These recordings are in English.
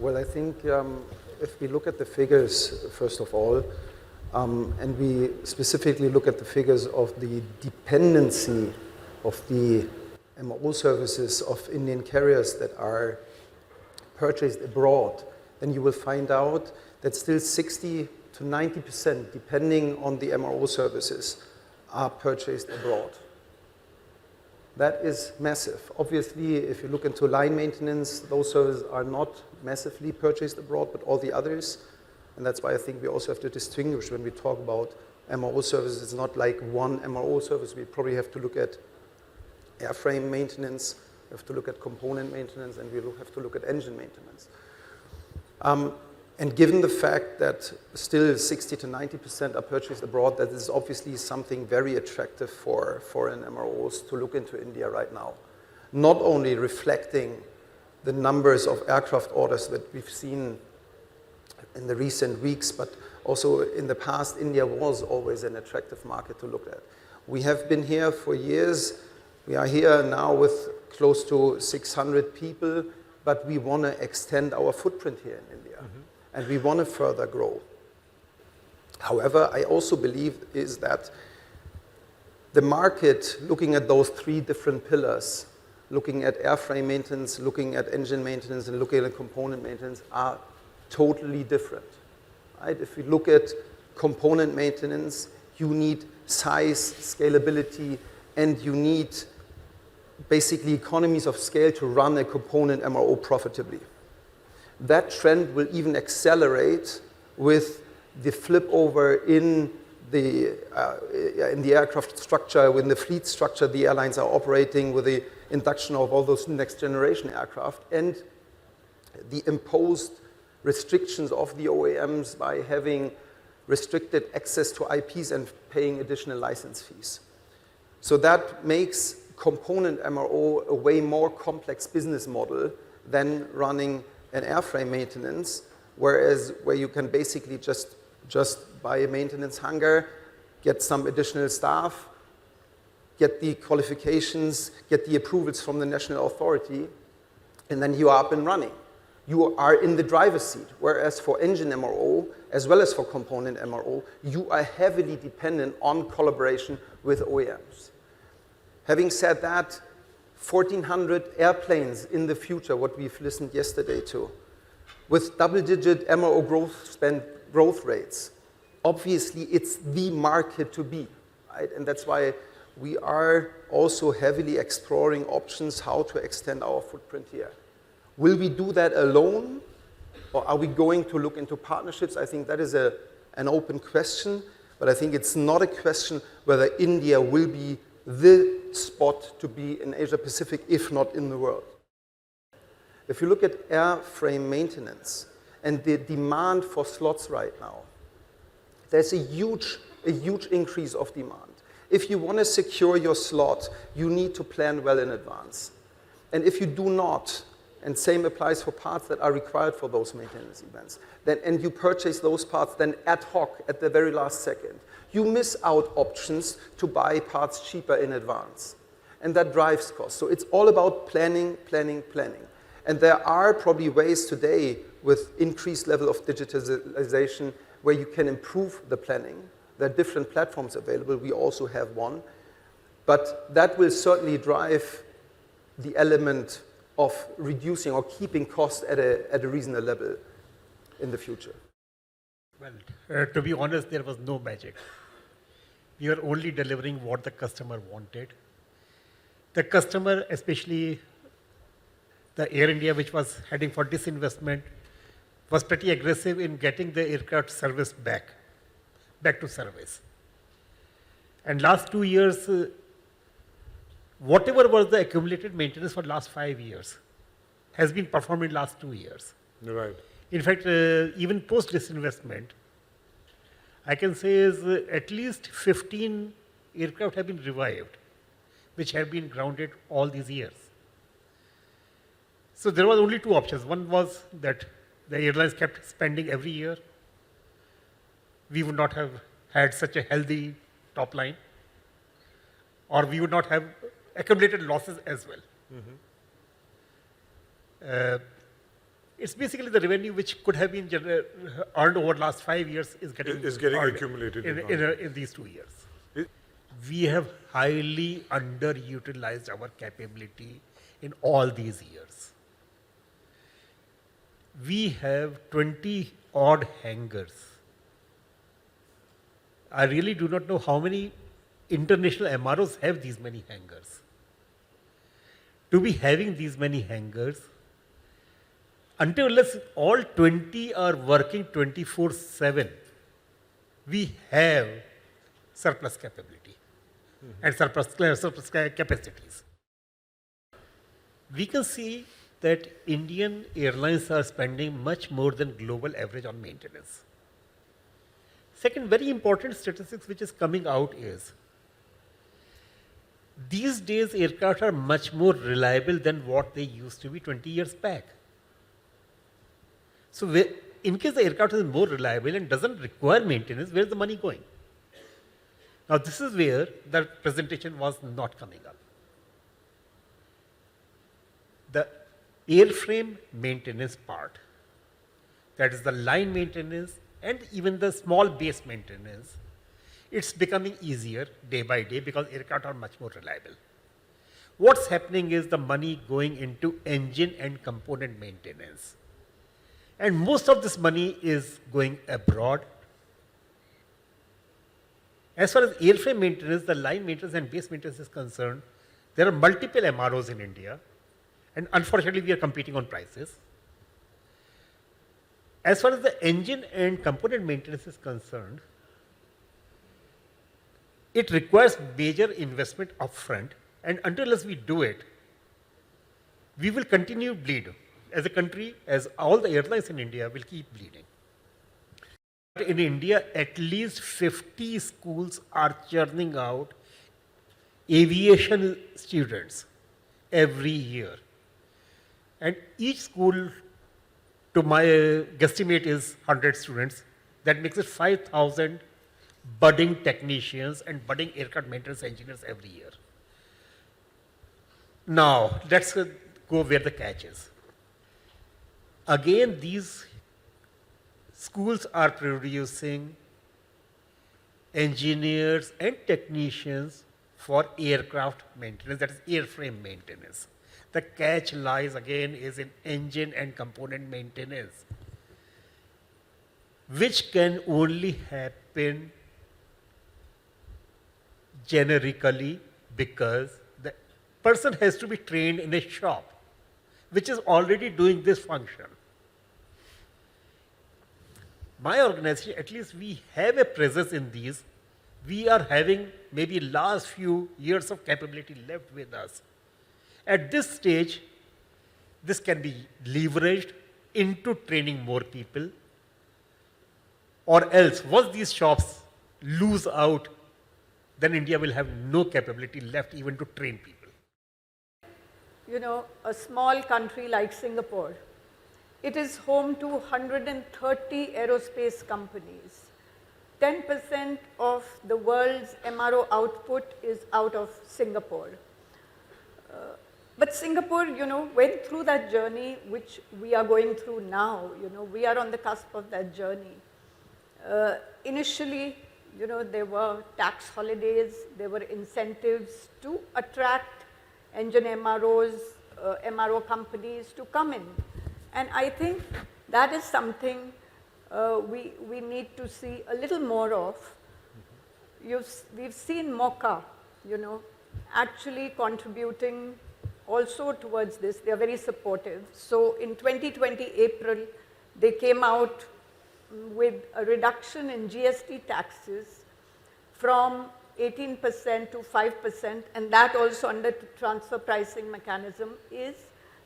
Well, I think if we look at the figures, first of all, and we specifically look at the figures of the dependency of the MRO services of Indian carriers that are purchased abroad, then you will find out that still 60 to 90%, depending on the MRO services, are purchased abroad. That is massive. Obviously, if you look into line maintenance, those services are not massively purchased abroad, but all the others. And that's why I think we also have to distinguish when we talk about MRO services. It's not like one MRO service. We probably have to look at airframe maintenance, we have to look at component maintenance, and we have to look at engine maintenance. And given the fact that still 60 to 90% are purchased abroad, that is obviously something very attractive for foreign MROs to look into India right now. Not only reflecting the numbers of aircraft orders that we've seen in the recent weeks, but also in the past, India was always an attractive market to look at. We have been here for years. We are here now with close to 600 people, but we want to extend our footprint here in India. And we want to further grow. However, I also believe is that the market, looking at those three different pillars, looking at airframe maintenance, looking at engine maintenance, and looking at component maintenance, are totally different. Right? If we look at component maintenance, you need size, scalability, and you need basically economies of scale to run a component MRO profitably. That trend will even accelerate with the flip over in the aircraft structure, in the fleet structure the airlines are operating, with the induction of all those next generation aircraft, and the imposed restrictions of the OEMs by having restricted access to IPs and paying additional license fees. So that makes component MRO a way more complex business model than running an airframe maintenance, where you can basically just buy a maintenance hangar, get some additional staff, get the qualifications, get the approvals from the national authority, and then you are up and running. You are in the driver's seat, whereas for engine MRO, as well as for component MRO, you are heavily dependent on collaboration with OEMs. Having said that, 1,400 airplanes in the future, what we've listened yesterday to, with double-digit MRO growth rates. Obviously, it's the market to be, right? And that's why we are also heavily exploring options how to extend our footprint here. Will we do that alone, or are we going to look into partnerships? I think that is an open question, but I think it's not a question whether India will be the spot to be in Asia Pacific, if not in the world. If you look at airframe maintenance and the demand for slots right now, there's a huge increase of demand. If you want to secure your slot, you need to plan well in advance. And if you do not, and same applies for parts that are required for those maintenance events, and you purchase those parts then ad hoc at the very last second, you miss out options to buy parts cheaper in advance. And that drives costs. So it's all about planning, planning, planning. And there are probably ways today with increased level of digitalization where you can improve the planning. There are different platforms available. We also have one. But that will certainly drive the element of reducing or keeping costs at a reasonable level in the future. Well, to be honest, there was no magic. We were only delivering what the customer wanted. The customer, especially the Air India, which was heading for disinvestment, was pretty aggressive in getting the aircraft service back to service. And last 2 years, whatever was the accumulated maintenance for last 5 years has been performed in last 2 years. Right. In fact, even post disinvestment, I can say is at least 15 aircraft have been revived, which have been grounded all these years. So there was only two options. One was that the airlines kept spending every year. We would not have had such a healthy top line, or we would not have accumulated losses as well. It's basically the revenue which could have been earned over the last 5 years is getting earned accumulated in these 2 years. It- We have highly underutilized our capability in all these years. We have 20 odd hangars. I really do not know how many international MROs have these many hangars. To be having these many hangars, until unless all 20 are working 24/7, we have surplus capability and surplus capacities. We can see that Indian airlines are spending much more than global average on maintenance. Second, very important statistics which is coming out is, these days aircraft are much more reliable than what they used to be 20 years back. So in case the aircraft is more reliable and doesn't require maintenance, where's the money going? Now this is where the presentation was not coming up. The airframe maintenance part, that is the line maintenance and even the small base maintenance, it's becoming easier day by day because aircraft are much more reliable. What's happening is the money going into engine and component maintenance. And most of this money is going abroad. As far as airframe maintenance, the line maintenance and base maintenance is concerned, there are multiple MROs in India, and unfortunately we are competing on prices. As far as the engine and component maintenance is concerned, it requires major investment upfront, and until we do it, we will continue to bleed. As a country, as all the airlines in India will keep bleeding. In India, at least 50 schools are churning out aviation students every year. And each school, to my guesstimate, is 100 students. That makes it 5,000 budding technicians and budding aircraft maintenance engineers every year. Now, let's go where the catch is. Again, these schools are producing engineers and technicians for aircraft maintenance, that is airframe maintenance. The catch lies again is in engine and component maintenance, which can only happen generically because the person has to be trained in a shop which is already doing this function. My organization, at least we have a presence in these. We are having maybe last few years of capability left with us. At this stage, this can be leveraged into training more people, or else once these shops lose out, then India will have no capability left even to train people. You know, a small country like Singapore, it is home to 130 aerospace companies. 10% of the world's MRO output is out of Singapore. But Singapore, you know, went through that journey which we are going through now. You know, we are on the cusp of that journey. Initially, you know, there were tax holidays, there were incentives to attract engine MROs, MRO companies to come in. And I think that is something we need to see a little more of. We've seen MOCA, you know, actually contributing also towards this. They're very supportive. So in 2020 April, they came out with a reduction in GST taxes from 18% to 5%, and that also under transfer pricing mechanism is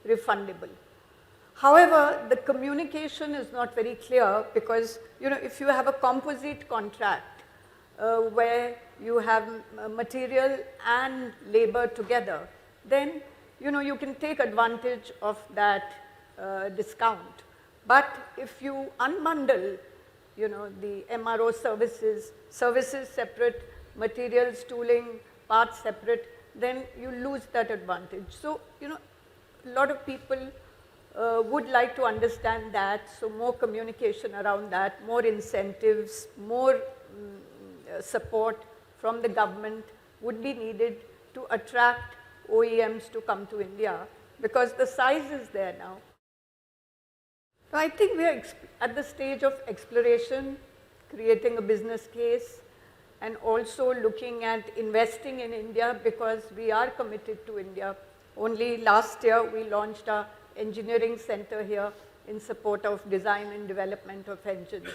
refundable. However, the communication is not very clear because, you know, if you have a composite contract where you have material and labor together, then, you know, you can take advantage of that discount. But if you unbundle, you know, the MRO services separate, materials, tooling, parts separate, then you lose that advantage. So, you know, a lot of people would like to understand that, so more communication around that, more incentives, more support from the government would be needed to attract OEMs to come to India, because the size is there now. So I think we are at the stage of exploration, creating a business case, and also looking at investing in India, because we are committed to India. Only last year we launched our engineering center here in support of design and development of engines.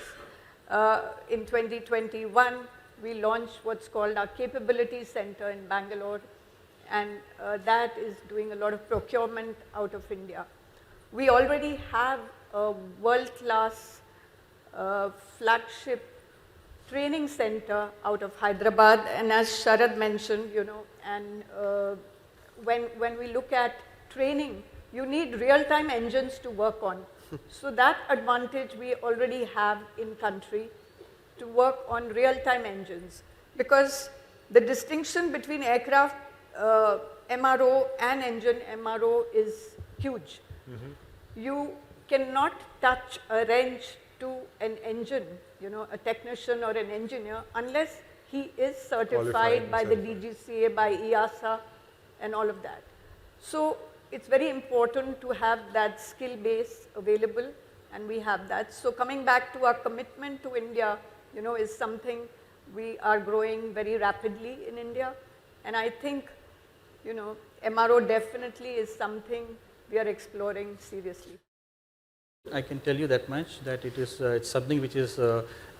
In 2021, we launched what's called our capability center in Bangalore, and that is doing a lot of procurement out of India. We already have a world-class flagship training center out of Hyderabad, and as Sharad mentioned, you know, and when we look at training, you need real-time engines to work on. So that advantage we already have in country to work on real-time engines, because the distinction between aircraft MRO and engine MRO is huge. You cannot touch a wrench to an engine, you know, a technician or an engineer, unless he is certified by the DGCA, by EASA, and all of that. So it's very important to have that skill base available, and we have that. So coming back to our commitment to India, you know, is something we are growing very rapidly in India, and I think, you know, MRO definitely is something we are exploring seriously. I can tell you that much, that it is it's something which is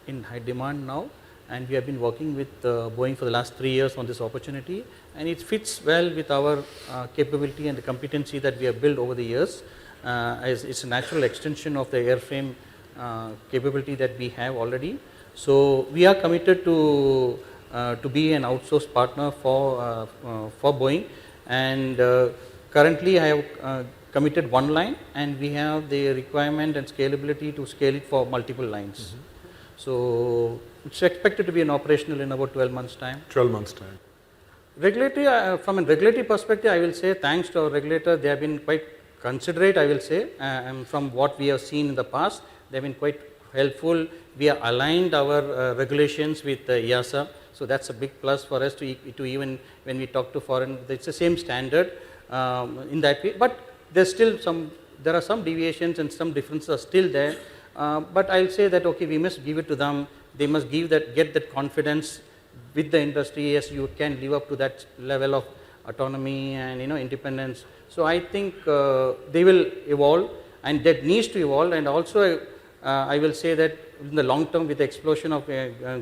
in high demand now, and we have been working with Boeing for the last 3 years on this opportunity, and it fits well with our capability and the competency that we have built over the years. As it's a natural extension of the airframe capability that we have already. So we are committed to be an outsourced partner for Boeing, and currently I have committed one line, and we have the requirement and scalability to scale it for multiple lines. So it's expected to be operational in about 12 months time. 12 months time. Regulatory, from a regulatory perspective, I will say thanks to our regulator, they have been quite considerate, I will say, and from what we have seen in the past, they have been quite helpful. We have aligned our regulations with EASA, so that's a big plus for us to even when we talk to foreign, it's the same standard in that way, but there are some deviations and some differences are still there, but I'll say that okay, we must give it to them, they must get that confidence with the industry. Yes, you can live up to that level of autonomy and, you know, independence. So I think they will evolve, and that needs to evolve, and also I will say that in the long term, with the explosion of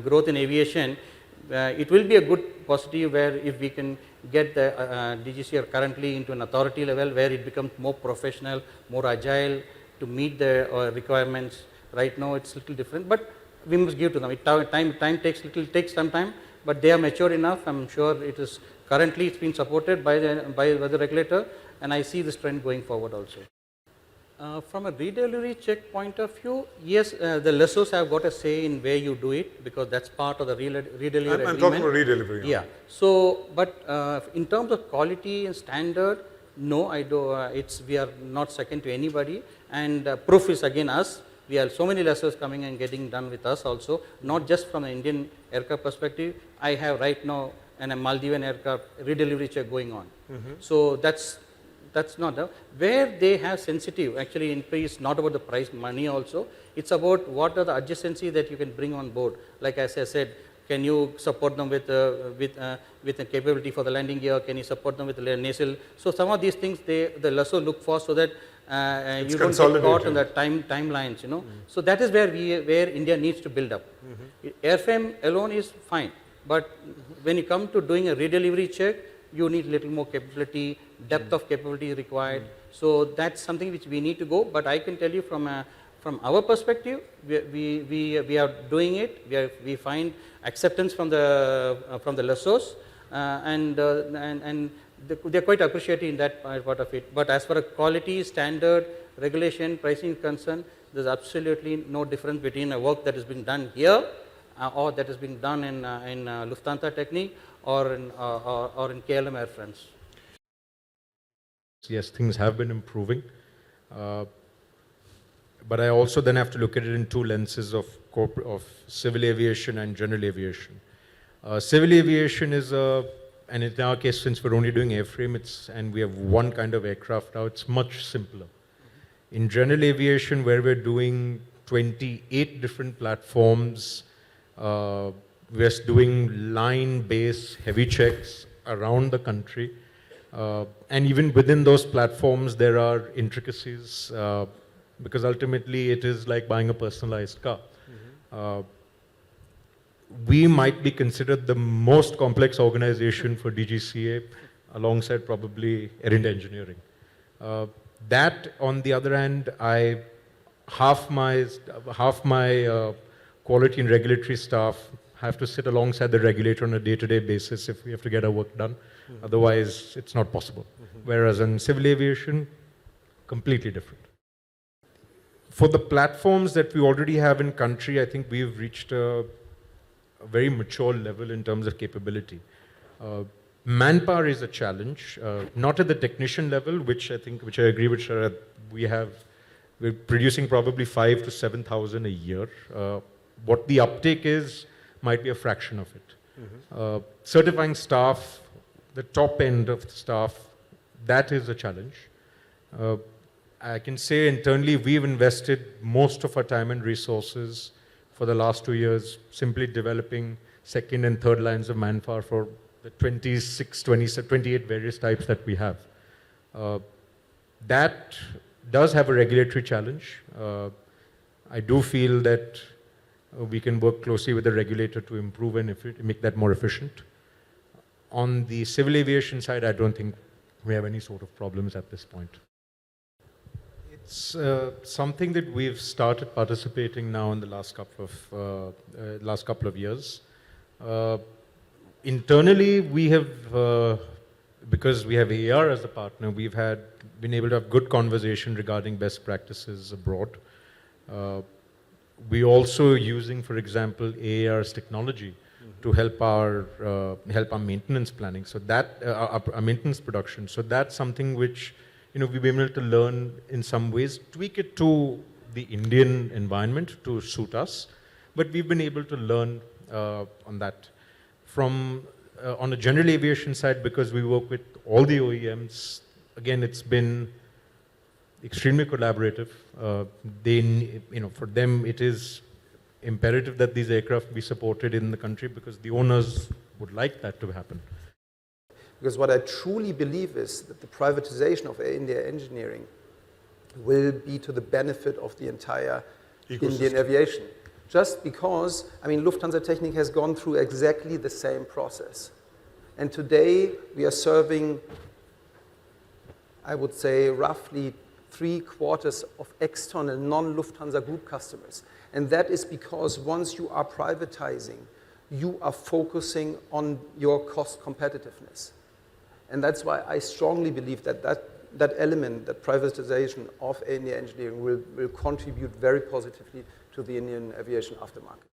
growth in aviation, it will be a good positive where if we can get the DGCA currently into an authority level where it becomes more professional, more agile to meet the requirements. Right now it's a little different, but we must give to them. Time takes some time, but they are mature enough. I'm sure it is currently it's been supported by the regulator, and I see this trend going forward also. From a redelivery check point of view, yes, the lessors have got a say in where you do it, because that's part of the redelivery agreement. I'm talking about redelivery. Yeah. So, but in terms of quality and standard, no, I do. We are not second to anybody, and proof is again us. We have so many lessors coming and getting done with us also, not just from the Indian aircraft perspective. I have right now a Maldivian aircraft redelivery check going on. So that's not where they have sensitive. Actually, increase not about the price, money also. It's about what are the adjacency that you can bring on board. Like as I said, can you support them with a capability for the landing gear? Can you support them with the nacelle? So some of these things the lessor look for, so that you don't get caught in the timelines. You know. So that is where India needs to build up. Airframe alone is fine, but when you come to doing a redelivery check, you need little more capability, depth of capability required. So that's something which we need to go. But I can tell you from our perspective, we are doing it. We find acceptance from the lessors, and they're quite appreciative in that part of it. But as far as quality, standard, regulation, pricing is concerned, there's absolutely no difference between a work that is being done here or that is being done in Lufthansa Technik or in KLM Air France. Yes, things have been improving. But I also then have to look at it in two lenses of civil aviation and general aviation. Civil aviation is and in our case, since we're only doing airframe, and we have one kind of aircraft now, it's much simpler. In general aviation, where we're doing 28 different platforms, we're doing line-based heavy checks around the country. And even within those platforms, there are intricacies, because ultimately it is like buying a personalized car. We might be considered the most complex organization for DGCA, alongside probably Air India Engineering. That, on the other hand, half my quality and regulatory staff have to sit alongside the regulator on a day-to-day basis if we have to get our work done. Otherwise, it's not possible. Whereas in civil aviation, completely different. For the platforms that we already have in country, I think we've reached a very mature level in terms of capability. Manpower is a challenge, not at the technician level, which I agree with Sharad. We're producing probably 5,000 to 7,000 a year. What the uptake is might be a fraction of it. Certifying staff, the top end of the staff, that is a challenge. I can say internally we've invested most of our time and resources for the last 2 years simply developing second and third lines of manpower for the 28 various types that we have. That does have a regulatory challenge. I do feel that we can work closely with the regulator to improve and make that more efficient. On the civil aviation side, I don't think we have any sort of problems at this point. It's something that we've started participating now in the last couple of years. Internally, we have, because we have AAR as a partner, we've been able to have good conversation regarding best practices abroad. We're also using, for example, AAR's technology to help our maintenance planning. So that our maintenance production. So that's something which we've been able to learn in some ways, tweak it to the Indian environment to suit us. But we've been able to learn on that. From on a general aviation side, because we work with all the OEMs, again, it's been extremely collaborative. For them, it is imperative that these aircraft be supported in the country because the owners would like that to happen. Because what I truly believe is that the privatization of Air India Engineering will be to the benefit of the entire Indian aviation. Just because, Lufthansa Technik has gone through exactly the same process. And today we are serving, I would say, roughly 3/4 of external non-Lufthansa group customers. And that is because once you are privatizing, you are focusing on your cost competitiveness. And that's why I strongly believe that element, that privatization of Air India Engineering will contribute very positively to the Indian aviation aftermarket.